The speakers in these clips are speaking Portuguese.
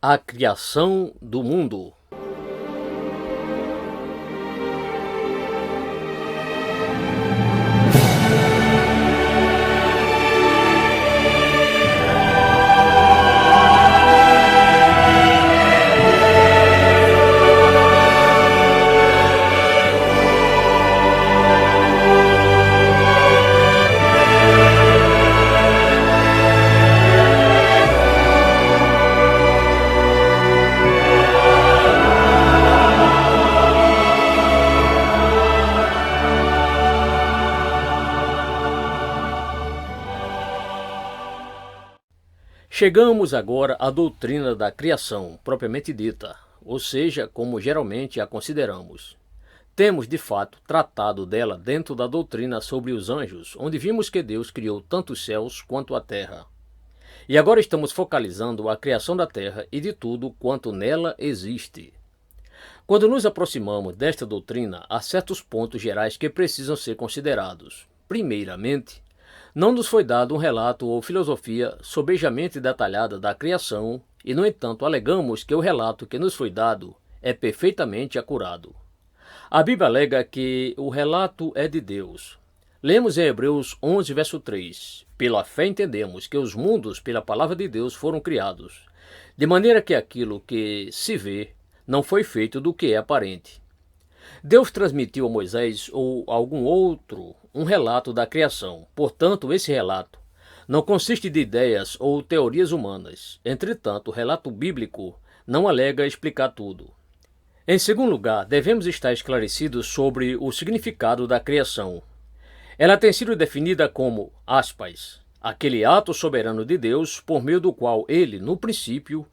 A criação do mundo. Chegamos agora à doutrina da criação, propriamente dita, ou seja, como geralmente a consideramos. Temos, de fato, tratado dela dentro da doutrina sobre os anjos, onde vimos que Deus criou tanto os céus quanto a terra. E agora estamos focalizando a criação da terra e de tudo quanto nela existe. Quando nos aproximamos desta doutrina, há certos pontos gerais que precisam ser considerados. Primeiramente, não nos foi dado um relato ou filosofia sobejamente detalhada da criação e, no entanto, alegamos que o relato que nos foi dado é perfeitamente acurado. A Bíblia alega que o relato é de Deus. Lemos em Hebreus 11, verso 3. Pela fé entendemos que os mundos, pela palavra de Deus, foram criados, de maneira que aquilo que se vê não foi feito do que é aparente. Deus transmitiu a Moisés ou algum outro um relato da criação. Portanto, esse relato não consiste de ideias ou teorias humanas. Entretanto, o relato bíblico não alega explicar tudo. Em segundo lugar, devemos estar esclarecidos sobre o significado da criação. Ela tem sido definida como, aspas, aquele ato soberano de Deus por meio do qual ele, no princípio,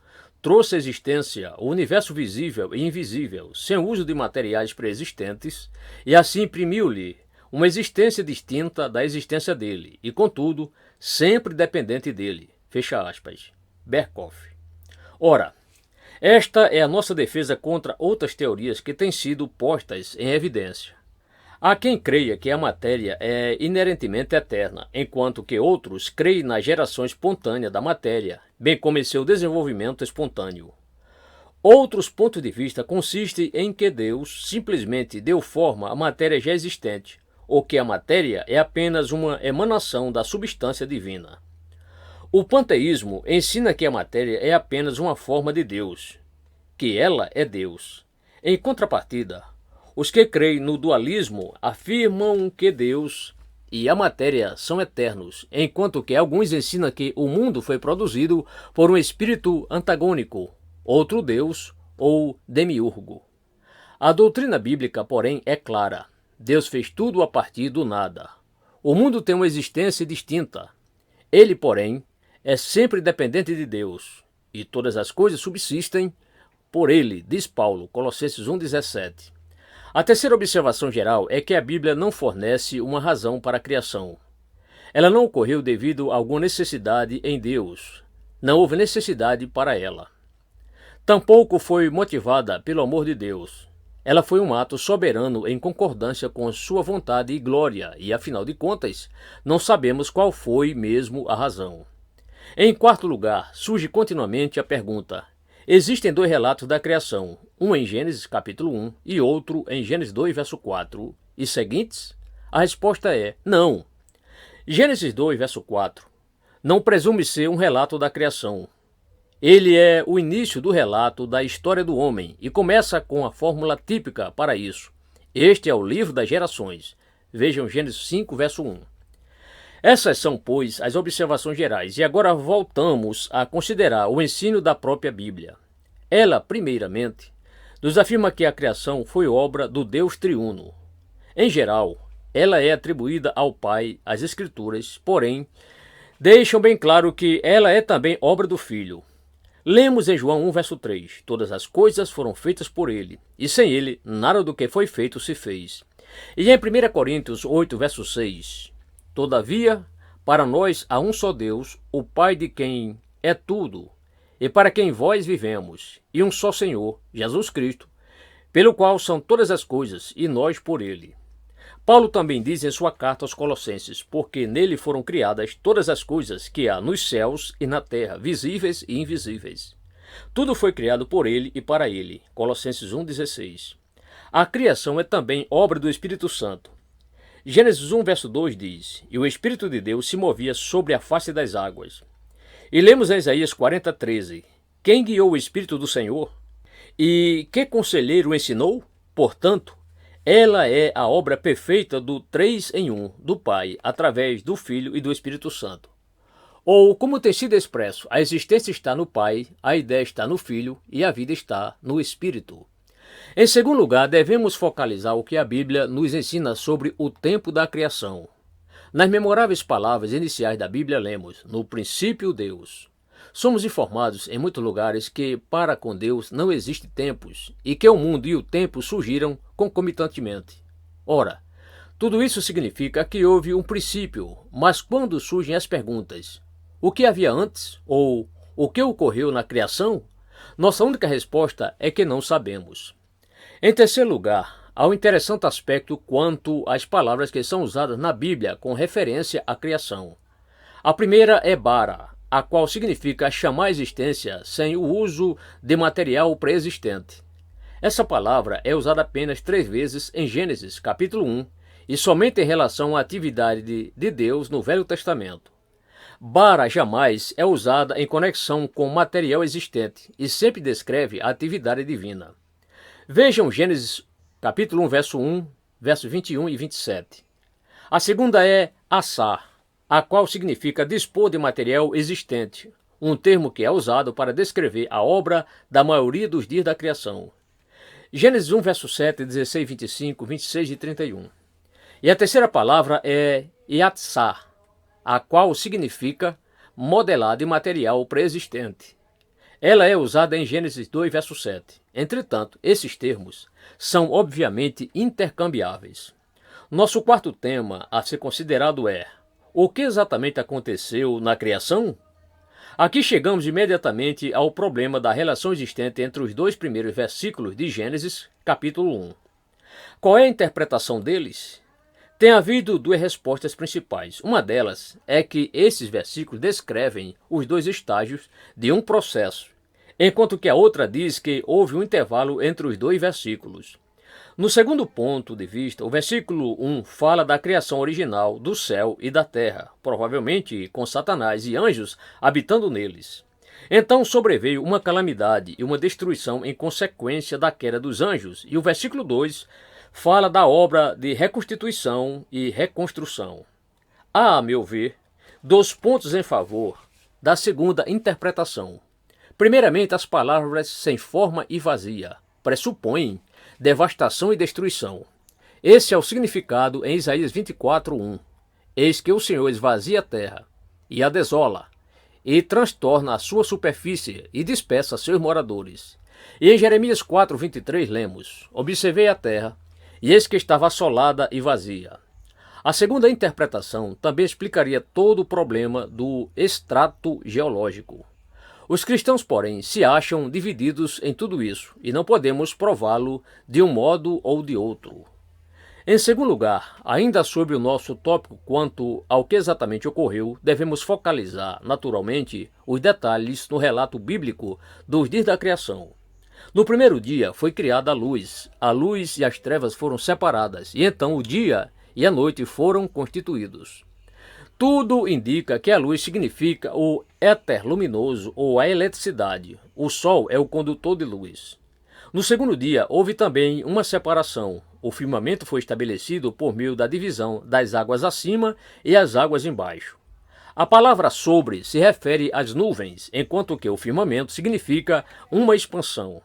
trouxe à existência o universo visível e invisível, sem o uso de materiais pré-existentes, e assim imprimiu-lhe uma existência distinta da existência dele, e, contudo, sempre dependente dele. Fecha aspas. Berkhoff. Ora, esta é a nossa defesa contra outras teorias que têm sido postas em evidência. Há quem creia que a matéria é inerentemente eterna, enquanto que outros creem na geração espontânea da matéria, bem como em seu desenvolvimento espontâneo. Outros pontos de vista consistem em que Deus simplesmente deu forma à matéria já existente, ou que a matéria é apenas uma emanação da substância divina. O panteísmo ensina que a matéria é apenas uma forma de Deus, que ela é Deus. Em contrapartida, os que creem no dualismo afirmam que Deus e a matéria são eternos, enquanto que alguns ensinam que o mundo foi produzido por um espírito antagônico, outro Deus ou demiurgo. A doutrina bíblica, porém, é clara. Deus fez tudo a partir do nada. O mundo tem uma existência distinta. Ele, porém, é sempre dependente de Deus, e todas as coisas subsistem por ele, diz Paulo, Colossenses 1,17. A terceira observação geral é que a Bíblia não fornece uma razão para a criação. Ela não ocorreu devido a alguma necessidade em Deus. Não houve necessidade para ela. Tampouco foi motivada pelo amor de Deus. Ela foi um ato soberano em concordância com sua vontade e glória, e, afinal de contas, não sabemos qual foi mesmo a razão. Em quarto lugar, surge continuamente a pergunta: existem dois relatos da criação, um em Gênesis capítulo 1 e outro em Gênesis 2, verso 4 e seguintes? A resposta é não. Gênesis 2, verso 4 não presume ser um relato da criação. Ele é o início do relato da história do homem e começa com a fórmula típica para isso. Este é o livro das gerações. Vejam Gênesis 5, verso 1. Essas são, pois, as observações gerais, e agora voltamos a considerar o ensino da própria Bíblia. Ela, primeiramente, nos afirma que a criação foi obra do Deus triuno. Em geral, ela é atribuída ao Pai, as Escrituras, porém, deixam bem claro que ela é também obra do Filho. Lemos em João 1, verso 3, todas as coisas foram feitas por ele, e sem ele, nada do que foi feito se fez. E em 1 Coríntios 8, verso 6, todavia, para nós há um só Deus, o Pai de quem é tudo, e para quem vós vivemos, e um só Senhor, Jesus Cristo, pelo qual são todas as coisas, e nós por ele. Paulo também diz em sua carta aos Colossenses, porque nele foram criadas todas as coisas que há nos céus e na terra, visíveis e invisíveis. Tudo foi criado por ele e para ele. Colossenses 1,16. A criação é também obra do Espírito Santo. Gênesis 1, verso 2 diz: E o Espírito de Deus se movia sobre a face das águas. E lemos em Isaías 40:13: Quem guiou o Espírito do Senhor? E que conselheiro o ensinou? Portanto, ela é a obra perfeita do 3 em 1, do Pai, através do Filho e do Espírito Santo. Ou, como tem sido expresso, a existência está no Pai, a ideia está no Filho e a vida está no Espírito. Em segundo lugar, devemos focalizar o que a Bíblia nos ensina sobre o tempo da criação. Nas memoráveis palavras iniciais da Bíblia lemos: No princípio Deus. Somos informados em muitos lugares que para com Deus não existe tempos e que o mundo e o tempo surgiram concomitantemente. Ora, tudo isso significa que houve um princípio, mas quando surgem as perguntas: o que havia antes? Ou o que ocorreu na criação? Nossa única resposta é que não sabemos. Em terceiro lugar, há um interessante aspecto quanto às palavras que são usadas na Bíblia com referência à criação. A primeira é bara, a qual significa chamar a existência sem o uso de material pré-existente. Essa palavra é usada apenas 3 vezes em Gênesis, capítulo 1, e somente em relação à atividade de Deus no Velho Testamento. Bara jamais é usada em conexão com material existente e sempre descreve a atividade divina. Vejam Gênesis capítulo 1, verso 1, versos 21 e 27. A segunda é assar, a qual significa dispor de material existente, um termo que é usado para descrever a obra da maioria dos dias da criação. Gênesis 1, verso 7, 16, 25, 26 e 31. E a terceira palavra é yatsar, a qual significa modelar de material pré-existente. Ela é usada em Gênesis 2, verso 7. Entretanto, esses termos são obviamente intercambiáveis. Nosso quarto tema a ser considerado é: o que exatamente aconteceu na criação? Aqui chegamos imediatamente ao problema da relação existente entre os 2 primeiros versículos de Gênesis, capítulo 1. Qual é a interpretação deles? Tem havido 2 respostas principais. Uma delas é que esses versículos descrevem os 2 estágios de um processo, enquanto que a outra diz que houve um intervalo entre os 2 versículos. No segundo ponto de vista, o versículo 1 fala da criação original do céu e da terra, provavelmente com Satanás e anjos habitando neles. Então sobreveio uma calamidade e uma destruição em consequência da queda dos anjos, e o versículo 2 fala da obra de reconstituição e reconstrução. Há, a meu ver, 2 pontos em favor da segunda interpretação. Primeiramente, as palavras sem forma e vazia pressupõem devastação e destruição. Esse é o significado em Isaías 24:1. Eis que o Senhor esvazia a terra e a desola, e transtorna a sua superfície e dispersa seus moradores. E em Jeremias 4:23 lemos: Observei a terra, e eis que estava assolada e vazia. A segunda interpretação também explicaria todo o problema do extrato geológico. Os cristãos, porém, se acham divididos em tudo isso, e não podemos prová-lo de um modo ou de outro. Em segundo lugar, ainda sobre o nosso tópico quanto ao que exatamente ocorreu, devemos focalizar, naturalmente, os detalhes no relato bíblico dos dias da criação. No primeiro dia foi criada a luz e as trevas foram separadas, e então o dia e a noite foram constituídos. Tudo indica que a luz significa o éter luminoso ou a eletricidade. O sol é o condutor de luz. No segundo dia, houve também uma separação. O firmamento foi estabelecido por meio da divisão das águas acima e as águas embaixo. A palavra sobre se refere às nuvens, enquanto que o firmamento significa uma expansão.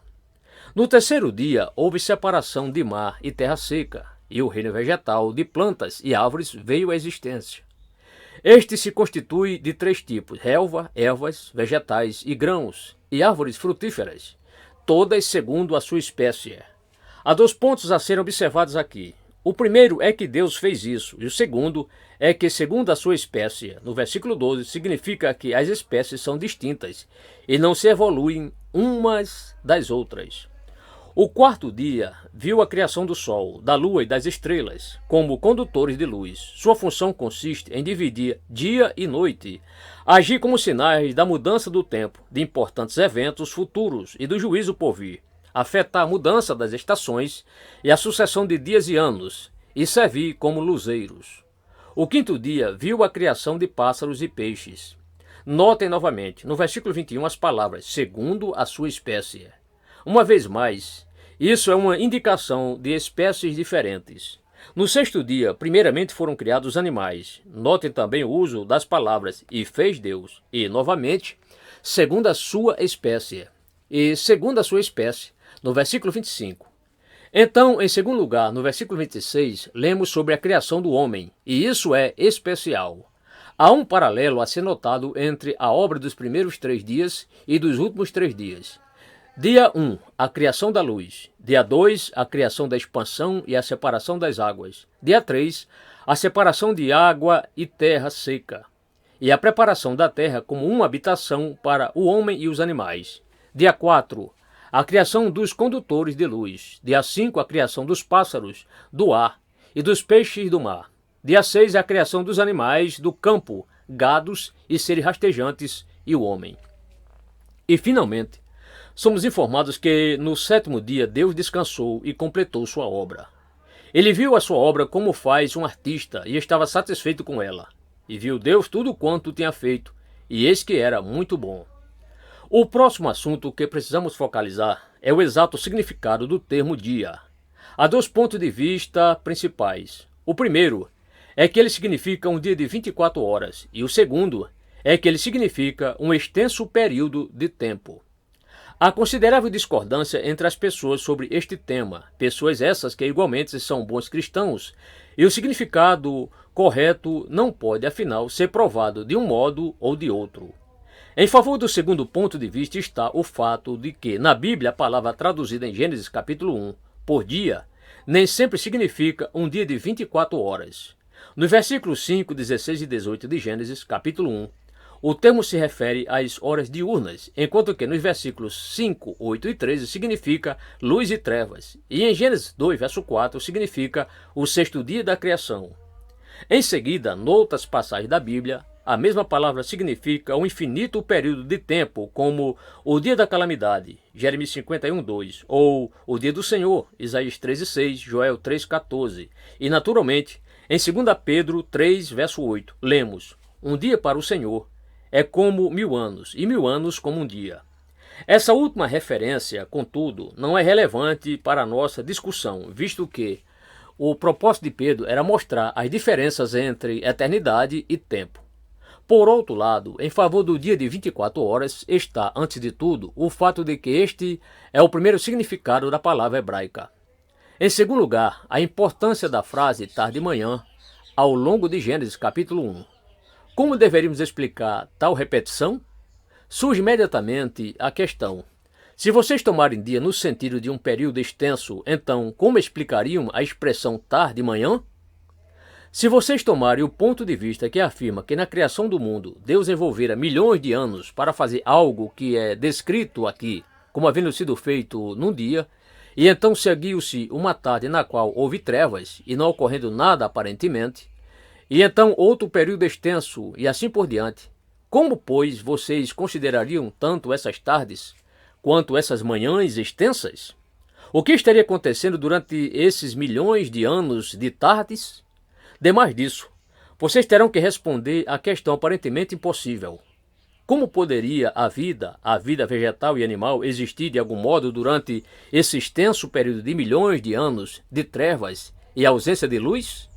No terceiro dia, houve separação de mar e terra seca, e o reino vegetal de plantas e árvores veio à existência. Este se constitui de 3 tipos: relva, ervas, vegetais e grãos, e árvores frutíferas, todas segundo a sua espécie. Há 2 pontos a serem observados aqui. O primeiro é que Deus fez isso, e o segundo é que, segundo a sua espécie, no versículo 12, significa que as espécies são distintas e não se evoluem umas das outras. O quarto dia viu a criação do Sol, da Lua e das estrelas, como condutores de luz. Sua função consiste em dividir dia e noite, agir como sinais da mudança do tempo, de importantes eventos futuros e do juízo por vir, afetar a mudança das estações e a sucessão de dias e anos, e servir como luzeiros. O quinto dia viu a criação de pássaros e peixes. Notem novamente, no versículo 21, as palavras, segundo a sua espécie. Uma vez mais, isso é uma indicação de espécies diferentes. No sexto dia, primeiramente foram criados os animais. Notem também o uso das palavras, e fez Deus. E, novamente, segundo a sua espécie. E, segundo a sua espécie, no versículo 25. Então, em segundo lugar, no versículo 26, lemos sobre a criação do homem, e isso é especial. Há um paralelo a ser notado entre a obra dos primeiros 3 dias e dos últimos 3 dias. Dia 1, a criação da luz. Dia 2, a criação da expansão e a separação das águas. Dia 3, a separação de água e terra seca. E a preparação da terra como uma habitação para o homem e os animais. Dia 4, a criação dos condutores de luz. Dia 5, a criação dos pássaros, do ar e dos peixes do mar. Dia 6, a criação dos animais do campo, gados e seres rastejantes e o homem. E, finalmente, somos informados que no sétimo dia Deus descansou e completou sua obra. Ele viu a sua obra como faz um artista e estava satisfeito com ela. E viu Deus tudo quanto tinha feito, e eis que era muito bom. O próximo assunto que precisamos focalizar é o exato significado do termo dia. Há 2 pontos de vista principais. O primeiro é que ele significa um dia de 24 horas, e o segundo é que ele significa um extenso período de tempo. Há considerável discordância entre as pessoas sobre este tema, pessoas essas que igualmente são bons cristãos, e o significado correto não pode, afinal, ser provado de um modo ou de outro. Em favor do segundo ponto de vista está o fato de que, na Bíblia, a palavra traduzida em Gênesis capítulo 1, por dia, nem sempre significa um dia de 24 horas. Nos versículos 5, 16 e 18 de Gênesis capítulo 1, o termo se refere às horas diurnas, enquanto que nos versículos 5, 8 e 13 significa luz e trevas, e em Gênesis 2, verso 4, significa o sexto dia da criação. Em seguida, noutras passagens da Bíblia, a mesma palavra significa um infinito período de tempo, como o dia da calamidade, Jeremias 51, 2, ou o dia do Senhor, Isaías 13, 6, Joel 3, 14, e naturalmente, em 2 Pedro 3, verso 8, lemos, um dia para o Senhor é como 1000 anos, e 1000 anos como um dia. Essa última referência, contudo, não é relevante para a nossa discussão, visto que o propósito de Pedro era mostrar as diferenças entre eternidade e tempo. Por outro lado, em favor do dia de 24 horas está, antes de tudo, o fato de que este é o primeiro significado da palavra hebraica. Em segundo lugar, a importância da frase tarde e manhã ao longo de Gênesis capítulo 1. Como deveríamos explicar tal repetição? Surge imediatamente a questão: se vocês tomarem dia no sentido de um período extenso, então como explicariam a expressão tarde e manhã? Se vocês tomarem o ponto de vista que afirma que na criação do mundo Deus envolvera milhões de anos para fazer algo que é descrito aqui como havendo sido feito num dia, e então seguiu-se uma tarde na qual houve trevas e não ocorrendo nada aparentemente, e então outro período extenso e assim por diante, como, pois, vocês considerariam tanto essas tardes quanto essas manhãs extensas? O que estaria acontecendo durante esses milhões de anos de tardes? Demais disso, vocês terão que responder à questão aparentemente impossível. Como poderia a vida vegetal e animal, existir de algum modo durante esse extenso período de milhões de anos de trevas e ausência de luz?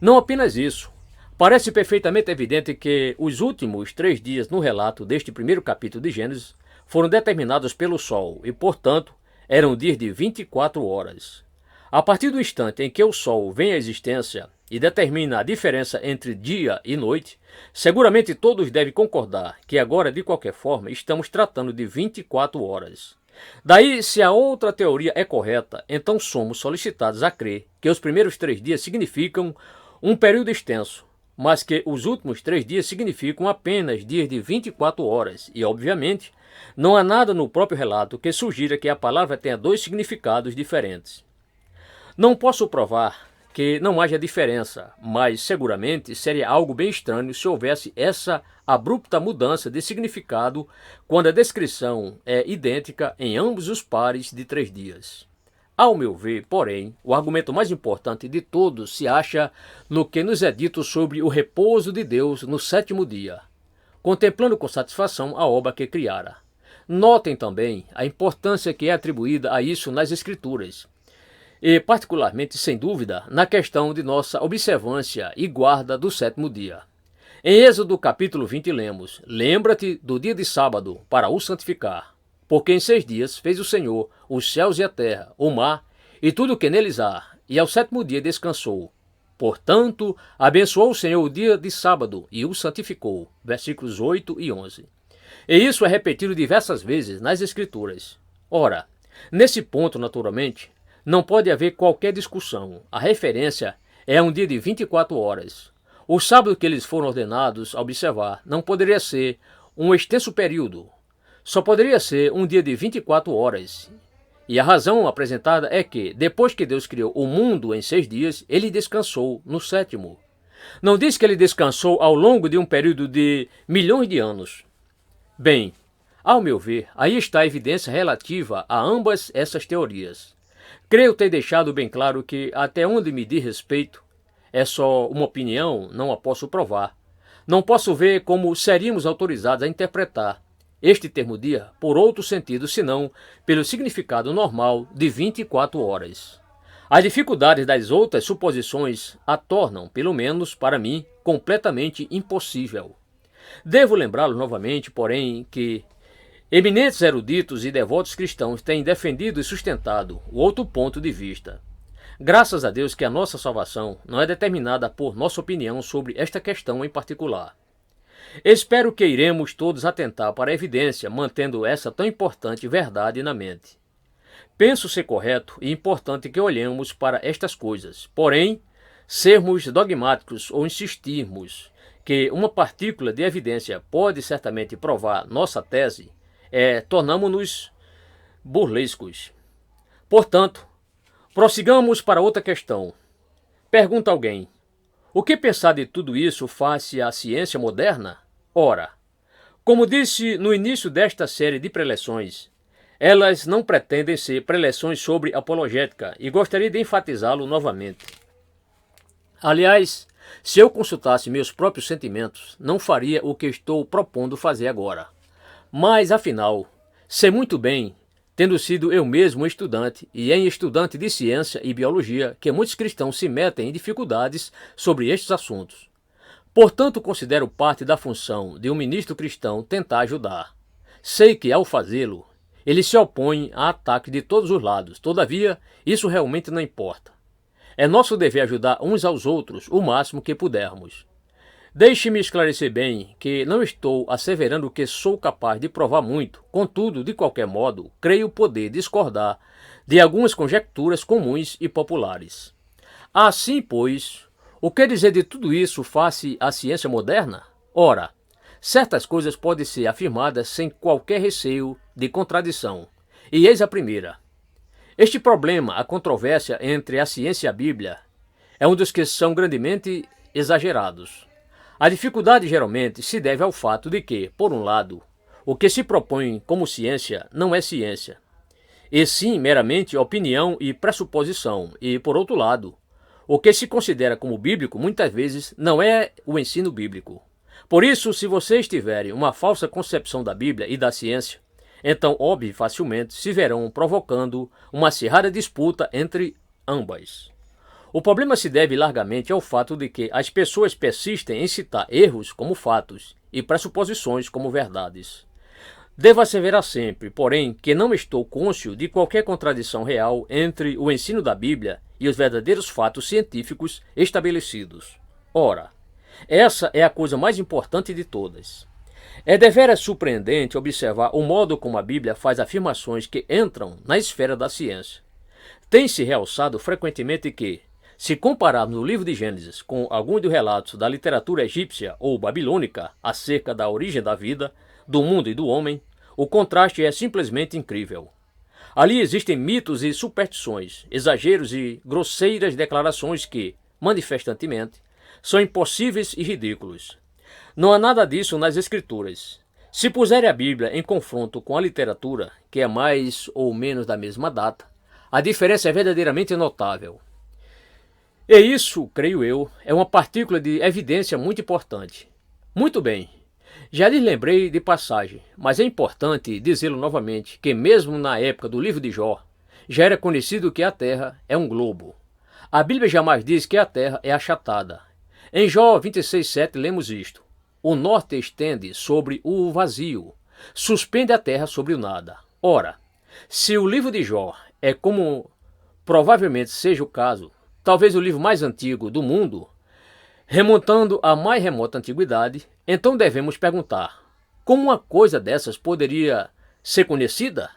Não apenas isso. Parece perfeitamente evidente que os últimos 3 dias no relato deste primeiro capítulo de Gênesis foram determinados pelo Sol e, portanto, eram dias de 24 horas. A partir do instante em que o Sol vem à existência e determina a diferença entre dia e noite, seguramente todos devem concordar que agora, de qualquer forma, estamos tratando de 24 horas. Daí, se a outra teoria é correta, então somos solicitados a crer que os primeiros 3 dias significam um período extenso, mas que os últimos 3 dias significam apenas dias de 24 horas e, obviamente, não há nada no próprio relato que sugira que a palavra tenha 2 significados diferentes. Não posso provar que não haja diferença, mas seguramente seria algo bem estranho se houvesse essa abrupta mudança de significado quando a descrição é idêntica em ambos os pares de 3 dias. Ao meu ver, porém, o argumento mais importante de todos se acha no que nos é dito sobre o repouso de Deus no 7º dia, contemplando com satisfação a obra que criara. Notem também a importância que é atribuída a isso nas Escrituras, e particularmente, sem dúvida, na questão de nossa observância e guarda do 7º dia. Em Êxodo capítulo 20 lemos: "Lembra-te do dia de sábado para o santificar, porque em 6 dias fez o Senhor os céus e a terra, o mar e tudo o que neles há, e ao 7º dia descansou. Portanto, abençoou o Senhor o dia de sábado e o santificou." Versículos 8 e 11. E isso é repetido diversas vezes nas Escrituras. Ora, nesse ponto, naturalmente, não pode haver qualquer discussão. A referência é a um dia de 24 horas. O sábado que eles foram ordenados a observar não poderia ser um extenso período. Só poderia ser um dia de 24 horas. E a razão apresentada é que, depois que Deus criou o mundo em 6 dias, ele descansou no 7º. Não diz que ele descansou ao longo de um período de milhões de anos. Bem, ao meu ver, aí está a evidência relativa a ambas essas teorias. Creio ter deixado bem claro que, até onde me diz respeito, é só uma opinião, não a posso provar. Não posso ver como seríamos autorizados a interpretar este termo dia por outro sentido, senão pelo significado normal de 24 horas. As dificuldades das outras suposições a tornam, pelo menos para mim, completamente impossível. Devo lembrá-lo novamente, porém, que eminentes eruditos e devotos cristãos têm defendido e sustentado o outro ponto de vista. Graças a Deus que a nossa salvação não é determinada por nossa opinião sobre esta questão em particular. Espero que iremos todos atentar para a evidência, mantendo essa tão importante verdade na mente. Penso ser correto e importante que olhemos para estas coisas, porém, sermos dogmáticos ou insistirmos que uma partícula de evidência pode certamente provar nossa tese, tornamo-nos burlescos. Portanto, prossigamos para outra questão. Pergunta alguém: o que pensar de tudo isso face à ciência moderna? Ora, como disse no início desta série de preleções, elas não pretendem ser preleções sobre apologética e gostaria de enfatizá-lo novamente. Aliás, se eu consultasse meus próprios sentimentos, não faria o que estou propondo fazer agora. Mas, afinal, sei muito bem, tendo sido eu mesmo um estudante e estudante de ciência e biologia, que muitos cristãos se metem em dificuldades sobre estes assuntos. Portanto, considero parte da função de um ministro cristão tentar ajudar. Sei que, ao fazê-lo, ele se opõe a ataques de todos os lados. Todavia, isso realmente não importa. É nosso dever ajudar uns aos outros o máximo que pudermos. Deixe-me esclarecer bem que não estou asseverando que sou capaz de provar muito, contudo, de qualquer modo, creio poder discordar de algumas conjecturas comuns e populares. Assim, pois, o que dizer de tudo isso face à ciência moderna? Ora, certas coisas podem ser afirmadas sem qualquer receio de contradição. E eis a primeira. Este problema, a controvérsia entre a ciência e a Bíblia, é um dos que são grandemente exagerados. A dificuldade geralmente se deve ao fato de que, por um lado, o que se propõe como ciência não é ciência, e sim meramente opinião e pressuposição, e, por outro lado, o que se considera como bíblico muitas vezes não é o ensino bíblico. Por isso, se vocês tiverem uma falsa concepção da Bíblia e da ciência, então, óbvio, facilmente se verão provocando uma acirrada disputa entre ambas. O problema se deve largamente ao fato de que as pessoas persistem em citar erros como fatos e pressuposições como verdades. Devo asseverar sempre, porém, que não estou cônscio de qualquer contradição real entre o ensino da Bíblia e os verdadeiros fatos científicos estabelecidos. Ora, essa é a coisa mais importante de todas. É deveras surpreendente observar o modo como a Bíblia faz afirmações que entram na esfera da ciência. Tem-se realçado frequentemente que, Se compararmos o livro de Gênesis com alguns dos relatos da literatura egípcia ou babilônica acerca da origem da vida, do mundo e do homem, o contraste é simplesmente incrível. Ali existem mitos e superstições, exageros e grosseiras declarações que, manifestantemente, são impossíveis e ridículos. Não há nada disso nas Escrituras. Se puserem a Bíblia em confronto com a literatura, que é mais ou menos da mesma data, a diferença é verdadeiramente notável. E isso, creio eu, é uma partícula de evidência muito importante. Muito bem, já lhes lembrei de passagem, mas é importante dizê-lo novamente que mesmo na época do livro de Jó, já era conhecido que a Terra é um globo. A Bíblia jamais diz que a Terra é achatada. Em Jó 26:7 lemos isto: o norte estende sobre o vazio, suspende a terra sobre o nada. Ora, se o livro de Jó é como provavelmente seja o caso, talvez o livro mais antigo do mundo, remontando à mais remota antiguidade, então devemos perguntar: como uma coisa dessas poderia ser conhecida?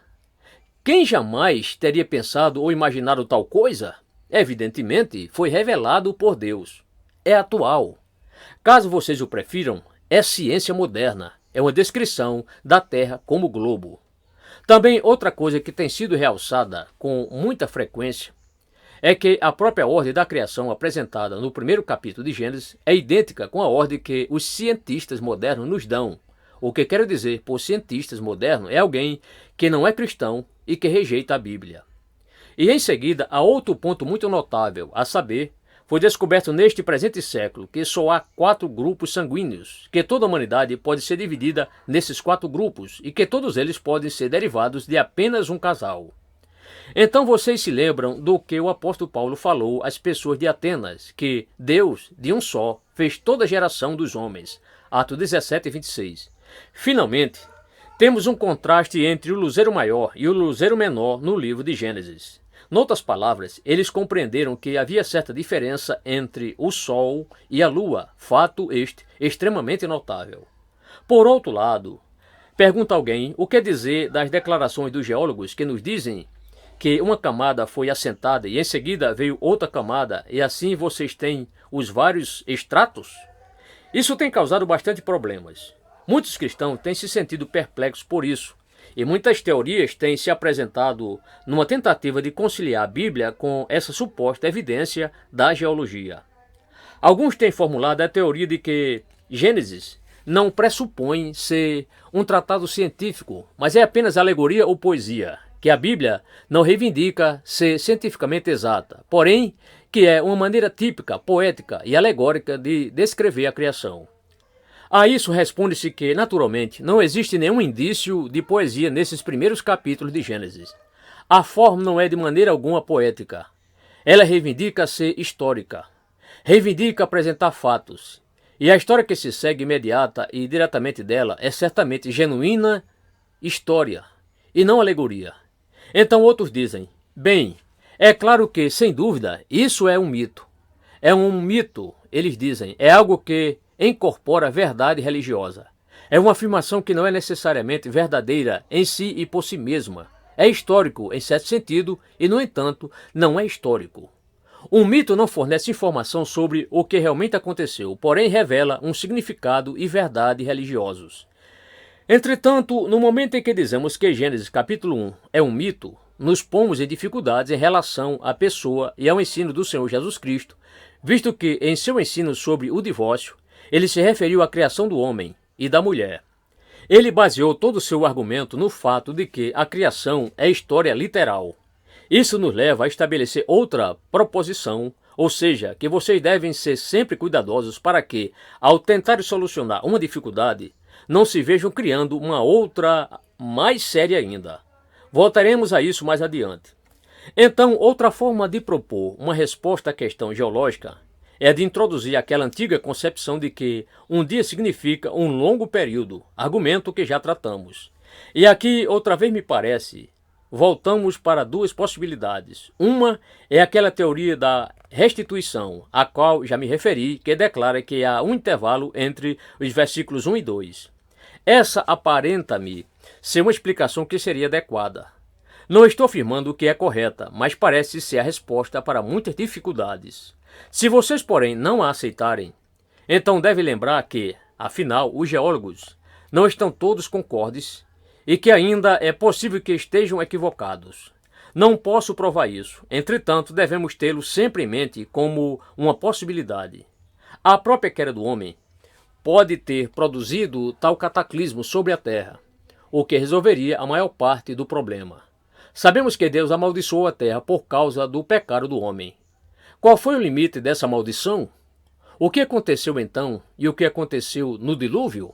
Quem jamais teria pensado ou imaginado tal coisa? Evidentemente, foi revelado por Deus. É atual. Caso vocês o prefiram, é ciência moderna. É uma descrição da Terra como globo. Também outra coisa que tem sido realçada com muita frequência é que a própria ordem da criação apresentada no primeiro capítulo de Gênesis é idêntica com a ordem que os cientistas modernos nos dão. O que quero dizer por cientistas modernos é alguém que não é cristão e que rejeita a Bíblia. E em seguida, há outro ponto muito notável, a saber, foi descoberto neste presente século que só há 4 grupos sanguíneos, que toda a humanidade pode ser dividida nesses 4 grupos e que todos eles podem ser derivados de apenas um casal. Então vocês se lembram do que o apóstolo Paulo falou às pessoas de Atenas, que Deus, de um só, fez toda a geração dos homens. Atos 17:26. Finalmente, temos um contraste entre o luzeiro maior e o luzeiro menor no livro de Gênesis. Noutras palavras, eles compreenderam que havia certa diferença entre o Sol e a Lua, fato este extremamente notável. Por outro lado, pergunta alguém o que dizer das declarações dos geólogos que nos dizem que uma camada foi assentada e em seguida veio outra camada e assim vocês têm os vários estratos? Isso tem causado bastante problemas. Muitos cristãos têm se sentido perplexos por isso e muitas teorias têm se apresentado numa tentativa de conciliar a Bíblia com essa suposta evidência da geologia. Alguns têm formulado a teoria de que Gênesis não pressupõe ser um tratado científico, mas é apenas alegoria ou poesia, que a Bíblia não reivindica ser cientificamente exata, porém que é uma maneira típica, poética e alegórica de descrever a criação. A isso responde-se que, naturalmente, não existe nenhum indício de poesia nesses primeiros capítulos de Gênesis. A forma não é de maneira alguma poética. Ela reivindica ser histórica. Reivindica apresentar fatos. E a história que se segue imediata e diretamente dela é certamente genuína história e não alegoria. Então outros dizem: bem, é claro que, sem dúvida, isso é um mito. É um mito, eles dizem, é algo que incorpora verdade religiosa. É uma afirmação que não é necessariamente verdadeira em si e por si mesma. É histórico em certo sentido e, no entanto, não é histórico. Um mito não fornece informação sobre o que realmente aconteceu, porém revela um significado e verdade religiosos. Entretanto, no momento em que dizemos que Gênesis capítulo 1 é um mito, nos pomos em dificuldades em relação à pessoa e ao ensino do Senhor Jesus Cristo, visto que em seu ensino sobre o divórcio, ele se referiu à criação do homem e da mulher. Ele baseou todo o seu argumento no fato de que a criação é história literal. Isso nos leva a estabelecer outra proposição, ou seja, que vocês devem ser sempre cuidadosos para que, ao tentarem solucionar uma dificuldade, não se vejam criando uma outra mais séria ainda. Voltaremos a isso mais adiante. Então, outra forma de propor uma resposta à questão geológica é a de introduzir aquela antiga concepção de que um dia significa um longo período, argumento que já tratamos. E aqui, outra vez me parece, voltamos para 2 possibilidades. Uma é aquela teoria da restituição, a qual já me referi, que declara que há um intervalo entre os versículos 1 e 2. Essa aparenta-me ser uma explicação que seria adequada. Não estou afirmando que é correta, mas parece ser a resposta para muitas dificuldades. Se vocês, porém, não a aceitarem, então deve lembrar que, afinal, os geólogos não estão todos concordes e que ainda é possível que estejam equivocados. Não posso provar isso, entretanto, devemos tê-lo sempre em mente como uma possibilidade. A própria queda do homem pode ter produzido tal cataclismo sobre a Terra, o que resolveria a maior parte do problema. Sabemos que Deus amaldiçoou a Terra por causa do pecado do homem. Qual foi o limite dessa maldição? O que aconteceu então e o que aconteceu no dilúvio?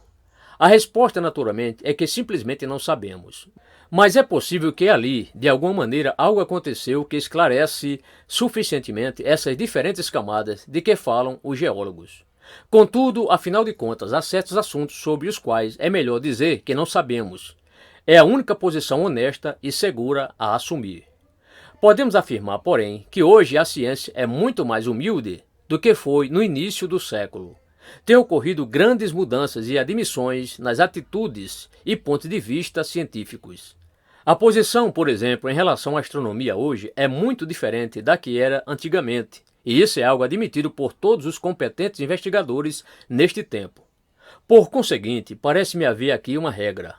A resposta, naturalmente, é que simplesmente não sabemos. Mas é possível que ali, de alguma maneira, algo aconteceu que esclarece suficientemente essas diferentes camadas de que falam os geólogos. Contudo, afinal de contas, há certos assuntos sobre os quais é melhor dizer que não sabemos. É a única posição honesta e segura a assumir. Podemos afirmar, porém, que hoje a ciência é muito mais humilde do que foi no início do século. Tem ocorrido grandes mudanças e admissões nas atitudes e pontos de vista científicos. A posição, por exemplo, em relação à astronomia hoje é muito diferente da que era antigamente, e isso é algo admitido por todos os competentes investigadores neste tempo. Por conseguinte, parece-me haver aqui uma regra.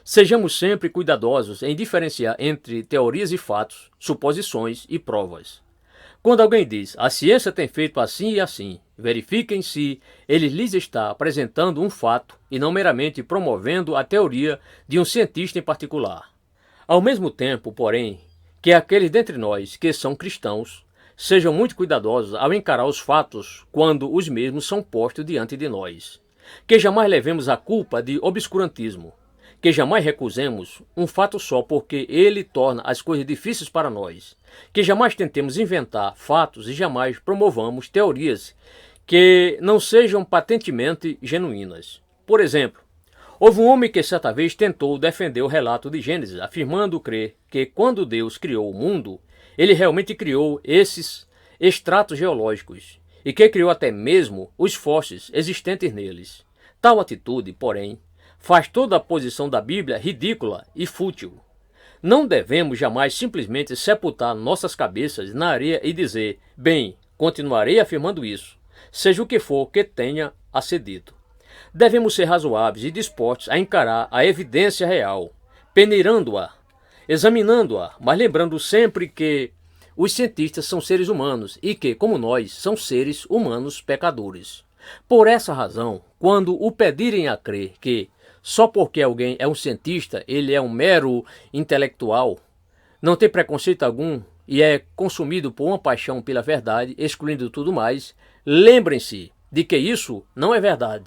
Sejamos sempre cuidadosos em diferenciar entre teorias e fatos, suposições e provas. Quando alguém diz, a ciência tem feito assim e assim, verifiquem se ele lhes está apresentando um fato e não meramente promovendo a teoria de um cientista em particular. Ao mesmo tempo, porém, que aqueles dentre nós que são cristãos sejam muito cuidadosos ao encarar os fatos quando os mesmos são postos diante de nós. Que jamais levemos a culpa de obscurantismo. Que jamais recusemos um fato só porque ele torna as coisas difíceis para nós. Que jamais tentemos inventar fatos e jamais promovamos teorias que não sejam patentemente genuínas. Por exemplo, houve um homem que certa vez tentou defender o relato de Gênesis, afirmando crer que quando Deus criou o mundo, ele realmente criou esses estratos geológicos e que criou até mesmo os fósseis existentes neles. Tal atitude, porém, faz toda a posição da Bíblia ridícula e fútil. Não devemos jamais simplesmente sepultar nossas cabeças na areia e dizer, bem, continuarei afirmando isso, seja o que for que tenha a ser dito. Devemos ser razoáveis e dispostos a encarar a evidência real, peneirando-a, examinando-a, mas lembrando sempre que os cientistas são seres humanos e que, como nós, são seres humanos pecadores. Por essa razão, quando o pedirem a crer que só porque alguém é um cientista, ele é um mero intelectual, não tem preconceito algum e é consumido por uma paixão pela verdade, excluindo tudo mais, lembrem-se de que isso não é verdade.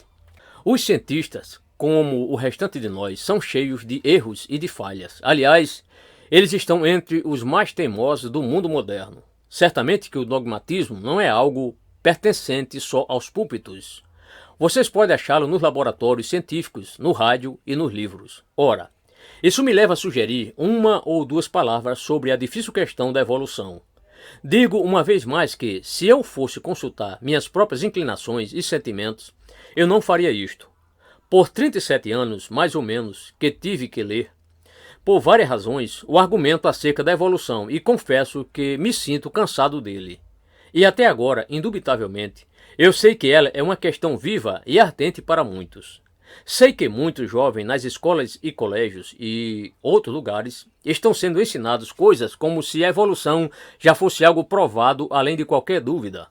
Os cientistas, como o restante de nós, são cheios de erros e de falhas. Aliás, eles estão entre os mais teimosos do mundo moderno. Certamente que o dogmatismo não é algo pertencente só aos púlpitos. Vocês podem achá-lo nos laboratórios científicos, no rádio e nos livros. Ora, isso me leva a sugerir uma ou duas palavras sobre a difícil questão da evolução. Digo uma vez mais que, se eu fosse consultar minhas próprias inclinações e sentimentos, eu não faria isto. Por 37 anos, mais ou menos, que tive que ler, por várias razões, o argumento acerca da evolução e confesso que me sinto cansado dele. E até agora, indubitavelmente, eu sei que ela é uma questão viva e ardente para muitos. Sei que muitos jovens nas escolas e colégios e outros lugares estão sendo ensinados coisas como se a evolução já fosse algo provado além de qualquer dúvida.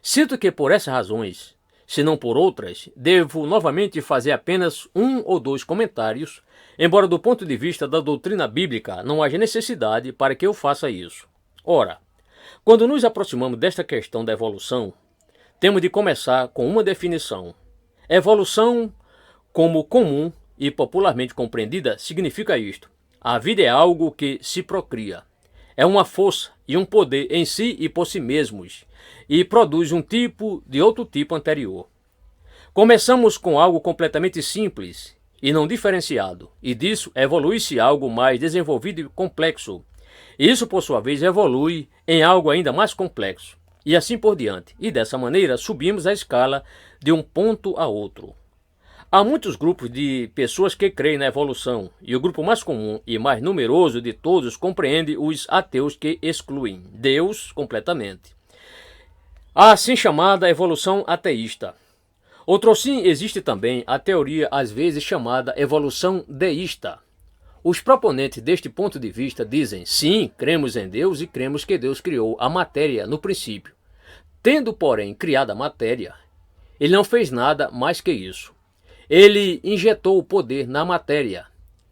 Sinto que por essas razões, se não por outras, devo novamente fazer apenas um ou dois comentários, embora do ponto de vista da doutrina bíblica não haja necessidade para que eu faça isso. Ora, quando nos aproximamos desta questão da evolução, temos de começar com uma definição. Evolução, como comum e popularmente compreendida, significa isto. A vida é algo que se procria. É uma força e um poder em si e por si mesmos, e produz um tipo de outro tipo anterior. Começamos com algo completamente simples e não diferenciado, e disso evolui-se algo mais desenvolvido e complexo. Isso, por sua vez, evolui em algo ainda mais complexo, e assim por diante. E dessa maneira subimos a escala de um ponto a outro. Há muitos grupos de pessoas que creem na evolução, e o grupo mais comum e mais numeroso de todos compreende os ateus que excluem Deus completamente. A assim chamada evolução ateísta. Outrosim existe também a teoria às vezes chamada evolução deísta. Os proponentes deste ponto de vista dizem: sim, cremos em Deus e cremos que Deus criou a matéria no princípio. Tendo, porém, criado a matéria, ele não fez nada mais que isso. Ele injetou o poder na matéria,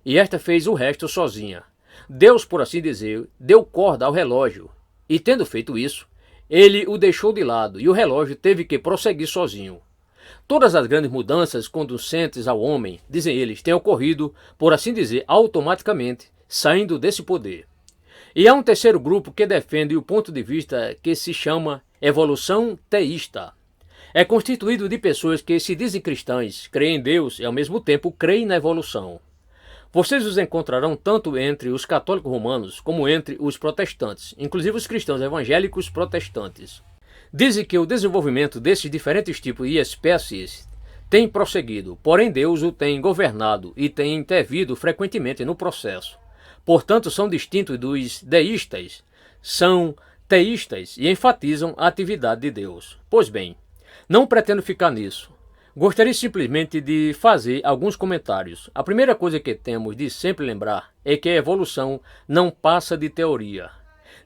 e esta fez o resto sozinha. Deus, por assim dizer, deu corda ao relógio, e tendo feito isso, ele o deixou de lado, e o relógio teve que prosseguir sozinho. Todas as grandes mudanças conducentes ao homem, dizem eles, têm ocorrido, por assim dizer, automaticamente, saindo desse poder. E há um terceiro grupo que defende o ponto de vista que se chama evolução teísta. É constituído de pessoas que se dizem cristãs, creem em Deus e ao mesmo tempo creem na evolução. Vocês os encontrarão tanto entre os católicos romanos como entre os protestantes, inclusive os cristãos evangélicos protestantes. Dizem que o desenvolvimento desses diferentes tipos e espécies tem prosseguido, porém Deus o tem governado e tem intervido frequentemente no processo. Portanto, são distintos dos deístas, são teístas e enfatizam a atividade de Deus. Pois bem, não pretendo ficar nisso. Gostaria simplesmente de fazer alguns comentários. A primeira coisa que temos de sempre lembrar é que a evolução não passa de teoria.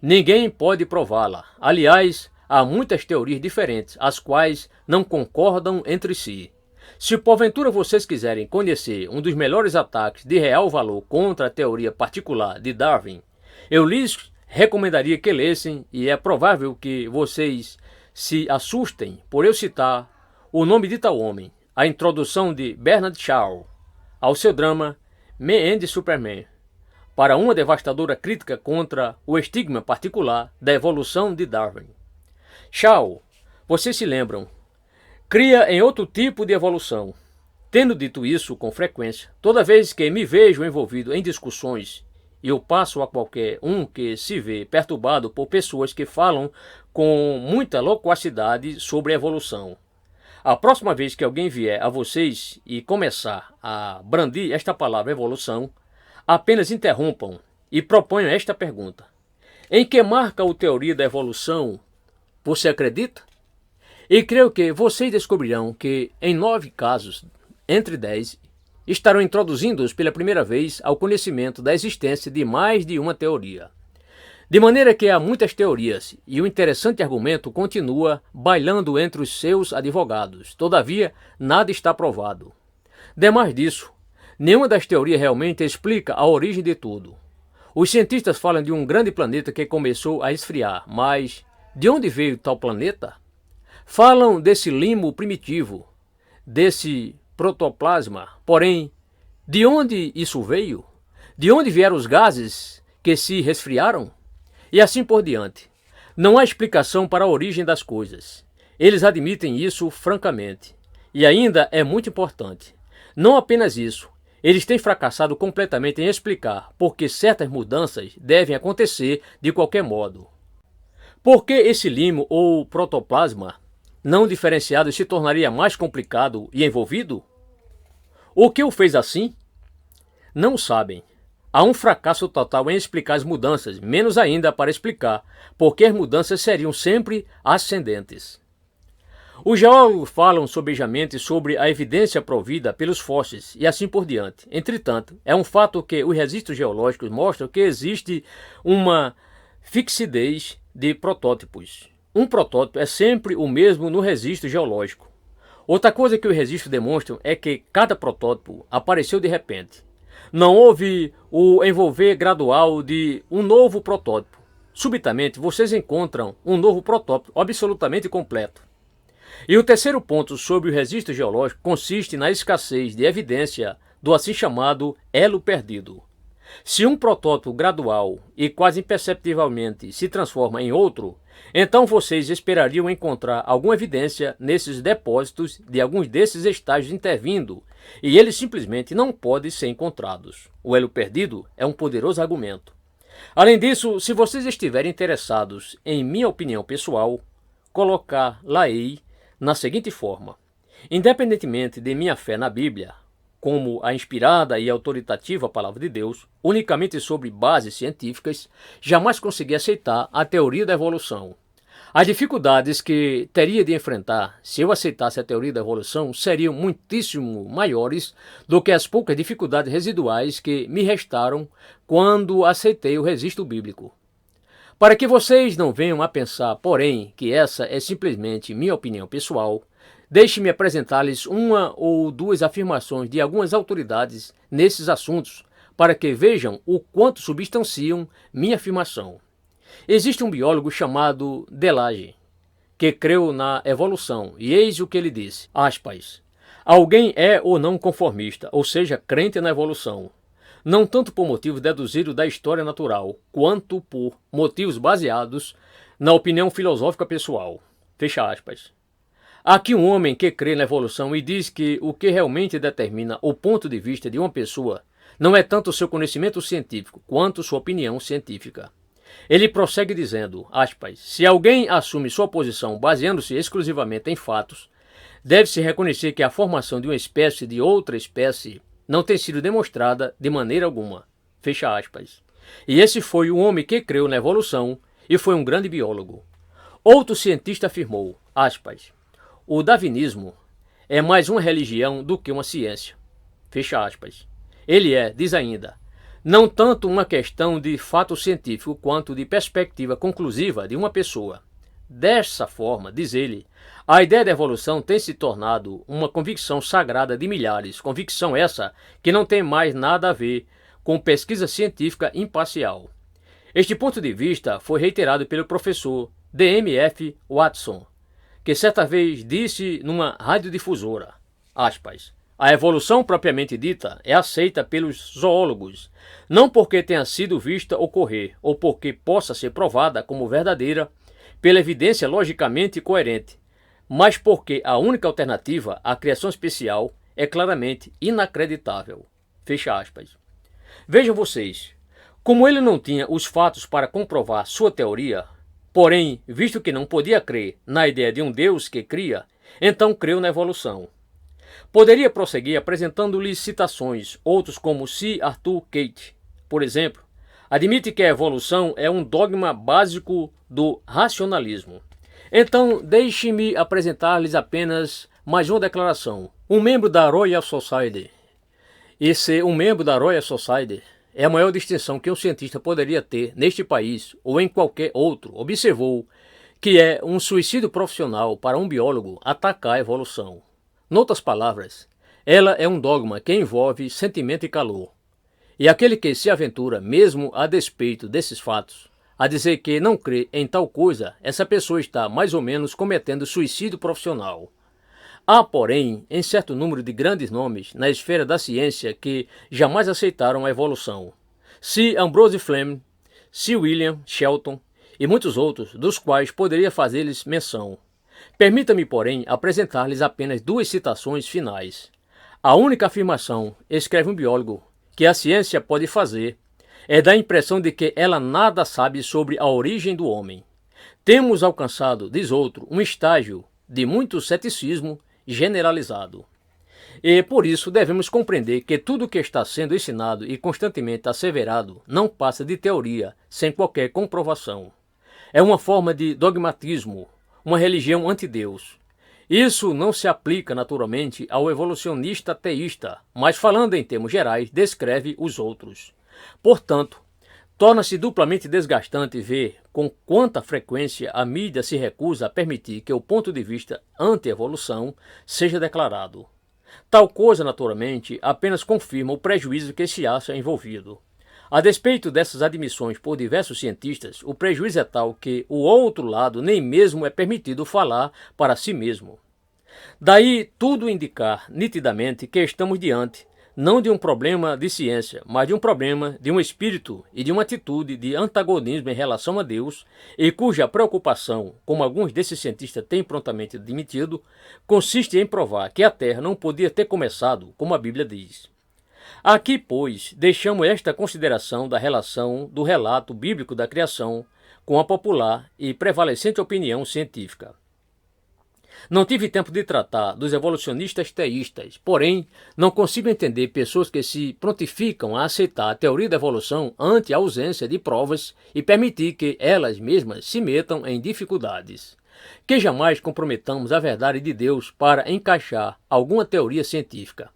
Ninguém pode prová-la. Aliás, há muitas teorias diferentes, as quais não concordam entre si. Se porventura vocês quiserem conhecer um dos melhores ataques de real valor contra a teoria particular de Darwin, eu lhes recomendaria que lessem, e é provável que vocês se assustem por eu citar o nome de tal homem, a introdução de Bernard Shaw ao seu drama Man and Superman, para uma devastadora crítica contra o estigma particular da evolução de Darwin. Shaw, vocês se lembram, cria em outro tipo de evolução. Tendo dito isso com frequência, toda vez que me vejo envolvido em discussões, e eu passo a qualquer um que se vê perturbado por pessoas que falam com muita loquacidade sobre evolução. A próxima vez que alguém vier a vocês e começar a brandir esta palavra evolução, apenas interrompam e proponham esta pergunta: em que marca a teoria da evolução você acredita? E creio que vocês descobrirão que, em 9 casos, entre 10, estarão introduzindo-os pela primeira vez ao conhecimento da existência de mais de uma teoria. De maneira que há muitas teorias, e o interessante argumento continua bailando entre os seus advogados. Todavia, nada está provado. Demais disso, nenhuma das teorias realmente explica a origem de tudo. Os cientistas falam de um grande planeta que começou a esfriar, mas de onde veio tal planeta? Falam desse limo primitivo, desse protoplasma, porém, de onde isso veio? De onde vieram os gases que se resfriaram? E assim por diante. Não há explicação para a origem das coisas. Eles admitem isso francamente. E ainda é muito importante. Não apenas isso, eles têm fracassado completamente em explicar por que certas mudanças devem acontecer de qualquer modo. Por que esse limo ou protoplasma não diferenciado se tornaria mais complicado e envolvido? O que o fez assim? Não sabem. Há um fracasso total em explicar as mudanças, menos ainda para explicar por que as mudanças seriam sempre ascendentes. Os geólogos falam sobejamente sobre a evidência provida pelos fósseis e assim por diante. Entretanto, é um fato que os registros geológicos mostram que existe uma fixidez de protótipos. Um protótipo é sempre o mesmo no registro geológico. Outra coisa que os registros demonstram é que cada protótipo apareceu de repente. Não houve o envolver gradual de um novo protótipo. Subitamente, vocês encontram um novo protótipo absolutamente completo. E o terceiro ponto sobre o registro geológico consiste na escassez de evidência do assim chamado elo perdido. Se um protótipo gradual e quase imperceptivelmente se transforma em outro, então vocês esperariam encontrar alguma evidência nesses depósitos de alguns desses estágios intervindo, e eles simplesmente não podem ser encontrados. O elo perdido é um poderoso argumento. Além disso, se vocês estiverem interessados em minha opinião pessoal, colocar-la-ei na seguinte forma: Independentemente de minha fé na Bíblia, como a inspirada e autoritativa Palavra de Deus, unicamente sobre bases científicas, jamais consegui aceitar a teoria da evolução. As dificuldades que teria de enfrentar se eu aceitasse a teoria da evolução seriam muitíssimo maiores do que as poucas dificuldades residuais que me restaram quando aceitei o registro bíblico. Para que vocês não venham a pensar, porém, que essa é simplesmente minha opinião pessoal, deixe-me apresentar-lhes uma ou duas afirmações de algumas autoridades nesses assuntos, para que vejam o quanto substanciam minha afirmação. Existe um biólogo chamado Delage, que creu na evolução, e eis o que ele disse, aspas, alguém é ou não conformista, ou seja, crente na evolução, não tanto por motivos deduzidos da história natural, quanto por motivos baseados na opinião filosófica pessoal. Fecha aspas. Há aqui um homem que crê na evolução e diz que o que realmente determina o ponto de vista de uma pessoa não é tanto o seu conhecimento científico, quanto sua opinião científica. Ele prossegue dizendo, aspas, se alguém assume sua posição baseando-se exclusivamente em fatos, deve-se reconhecer que a formação de uma espécie de outra espécie não tem sido demonstrada de maneira alguma. Fecha aspas. E esse foi o homem que creu na evolução e foi um grande biólogo. Outro cientista afirmou, aspas, o darwinismo é mais uma religião do que uma ciência. Fecha aspas. Ele é, diz ainda, não tanto uma questão de fato científico quanto de perspectiva conclusiva de uma pessoa. Dessa forma, diz ele, a ideia da evolução tem se tornado uma convicção sagrada de milhares, convicção essa que não tem mais nada a ver com pesquisa científica imparcial. Este ponto de vista foi reiterado pelo professor D.M.F. Watson, que certa vez disse numa radiodifusora, aspas, a evolução propriamente dita é aceita pelos zoólogos, não porque tenha sido vista ocorrer ou porque possa ser provada como verdadeira pela evidência logicamente coerente, mas porque a única alternativa à criação especial é claramente inacreditável. Fecha aspas. Vejam vocês, como ele não tinha os fatos para comprovar sua teoria, porém, visto que não podia crer na ideia de um Deus que cria, então creu na evolução. Poderia prosseguir apresentando-lhe citações, outros como C. Arthur Kate, por exemplo, admite que a evolução é um dogma básico do racionalismo. Então, deixe-me apresentar-lhes apenas mais uma declaração. Um membro da Royal Society. E ser um membro da Royal Society é a maior distinção que um cientista poderia ter neste país ou em qualquer outro, observou que é um suicídio profissional para um biólogo atacar a evolução. Noutras palavras, ela é um dogma que envolve sentimento e calor. E aquele que se aventura, mesmo a despeito desses fatos, a dizer que não crê em tal coisa, essa pessoa está mais ou menos cometendo suicídio profissional. Há, porém, em certo número de grandes nomes na esfera da ciência que jamais aceitaram a evolução. C. Ambrose Fleming, C. William Shelton e muitos outros, dos quais poderia fazer-lhes menção. Permita-me, porém, apresentar-lhes apenas duas citações finais. A única afirmação, escreve um biólogo, que a ciência pode fazer é dar a impressão de que ela nada sabe sobre a origem do homem. Temos alcançado, diz outro, um estágio de muito ceticismo generalizado. E por isso devemos compreender que tudo o que está sendo ensinado e constantemente asseverado não passa de teoria, sem qualquer comprovação. É uma forma de dogmatismo, uma religião anti-Deus. Isso não se aplica naturalmente ao evolucionista teísta, mas falando em termos gerais, descreve os outros. Portanto, torna-se duplamente desgastante ver com quanta frequência a mídia se recusa a permitir que o ponto de vista anti-evolução seja declarado. Tal coisa, naturalmente, apenas confirma o prejuízo que se acha envolvido. A despeito dessas admissões por diversos cientistas, o prejuízo é tal que o outro lado nem mesmo é permitido falar para si mesmo. Daí tudo indicar nitidamente que estamos diante não de um problema de ciência, mas de um problema de um espírito e de uma atitude de antagonismo em relação a Deus, e cuja preocupação, como alguns desses cientistas têm prontamente admitido, consiste em provar que a Terra não podia ter começado, como a Bíblia diz. Aqui, pois, deixamos esta consideração da relação do relato bíblico da criação com a popular e prevalecente opinião científica. Não tive tempo de tratar dos evolucionistas teístas, porém, não consigo entender pessoas que se prontificam a aceitar a teoria da evolução ante a ausência de provas e permitir que elas mesmas se metam em dificuldades. Que jamais comprometamos a verdade de Deus para encaixar alguma teoria científica.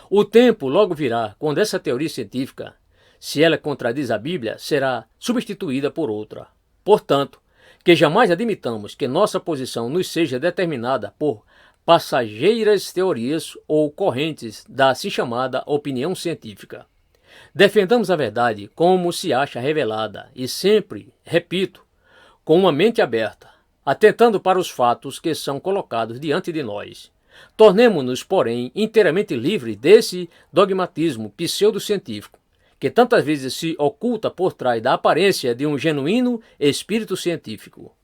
O tempo logo virá quando essa teoria científica, se ela contradiz a Bíblia, será substituída por outra. Portanto, que jamais admitamos que nossa posição nos seja determinada por passageiras teorias ou correntes da assim chamada opinião científica. Defendamos a verdade como se acha revelada e sempre, repito, com uma mente aberta, atentando para os fatos que são colocados diante de nós. Tornemo-nos, porém, inteiramente livres desse dogmatismo pseudocientífico, que tantas vezes se oculta por trás da aparência de um genuíno espírito científico.